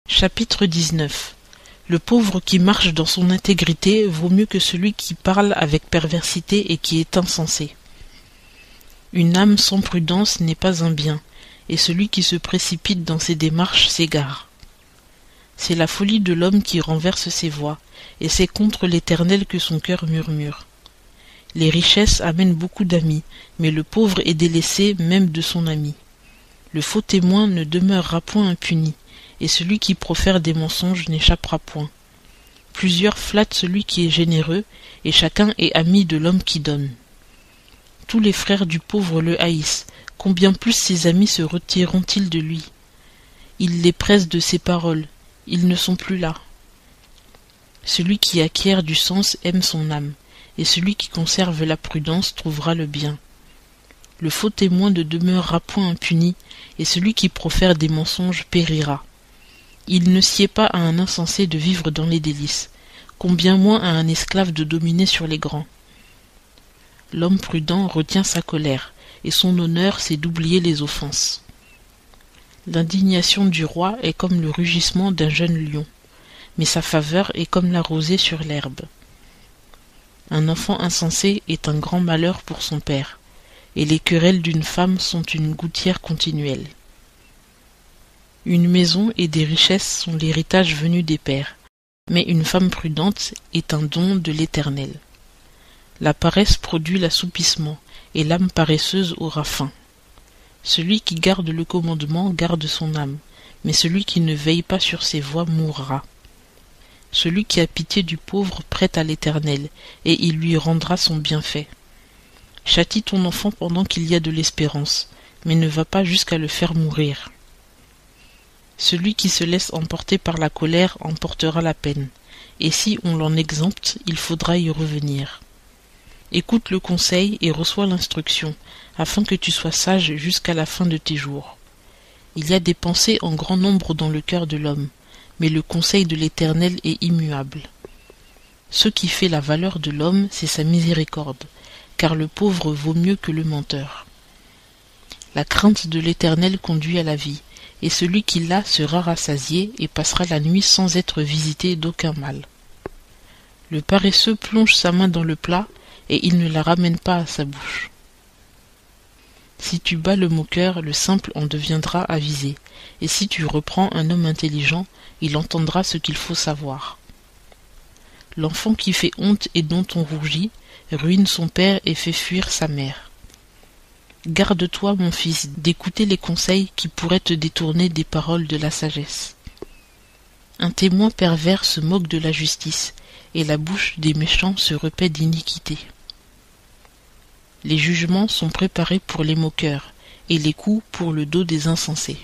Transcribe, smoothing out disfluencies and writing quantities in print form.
Chapitre 19. Le pauvre qui marche dans son intégrité vaut mieux que celui qui parle avec perversité et qui est insensé. Une âme sans prudence n'est pas un bien, et celui qui se précipite dans ses démarches s'égare. C'est la folie de l'homme qui renverse ses voies, et c'est contre l'Éternel que son cœur murmure. Les richesses amènent beaucoup d'amis, mais le pauvre est délaissé même de son ami. Le faux témoin ne demeurera point impuni, et celui qui profère des mensonges n'échappera point. Plusieurs flattent celui qui est généreux, et chacun est ami de l'homme qui donne. Tous les frères du pauvre le haïssent, combien plus ses amis se retireront-ils de lui? Il les presse de ses paroles, ils ne sont plus là. Celui qui acquiert du sens aime son âme, et celui qui conserve la prudence trouvera le bien. Le faux témoin ne demeurera point impuni, et celui qui profère des mensonges périra. Il ne sied pas à un insensé de vivre dans les délices, combien moins à un esclave de dominer sur les grands. L'homme prudent retient sa colère, et son honneur c'est d'oublier les offenses. L'indignation du roi est comme le rugissement d'un jeune lion, mais sa faveur est comme la rosée sur l'herbe. Un enfant insensé est un grand malheur pour son père, et les querelles d'une femme sont une gouttière continuelle. Une maison et des richesses sont l'héritage venu des pères, mais une femme prudente est un don de l'Éternel. La paresse produit l'assoupissement, et l'âme paresseuse aura faim. Celui qui garde le commandement garde son âme, mais celui qui ne veille pas sur ses voies mourra. Celui qui a pitié du pauvre prête à l'Éternel, et il lui rendra son bienfait. Châtie ton enfant pendant qu'il y a de l'espérance, mais ne va pas jusqu'à le faire mourir. Celui qui se laisse emporter par la colère emportera la peine, et si on l'en exempte, il faudra y revenir. Écoute le conseil et reçois l'instruction, afin que tu sois sage jusqu'à la fin de tes jours. Il y a des pensées en grand nombre dans le cœur de l'homme, mais le conseil de l'Éternel est immuable. Ce qui fait la valeur de l'homme, c'est sa miséricorde, car le pauvre vaut mieux que le menteur. La crainte de l'Éternel conduit à la vie, et celui qui l'a sera rassasié et passera la nuit sans être visité d'aucun mal. Le paresseux plonge sa main dans le plat, et il ne la ramène pas à sa bouche. Si tu bats le moqueur, le simple en deviendra avisé, et si tu reprends un homme intelligent, il entendra ce qu'il faut savoir. L'enfant qui fait honte et dont on rougit, ruine son père et fait fuir sa mère. Garde-toi, mon fils, d'écouter les conseils qui pourraient te détourner des paroles de la sagesse. Un témoin pervers se moque de la justice, et la bouche des méchants se repaît d'iniquité. Les jugements sont préparés pour les moqueurs, et les coups pour le dos des insensés.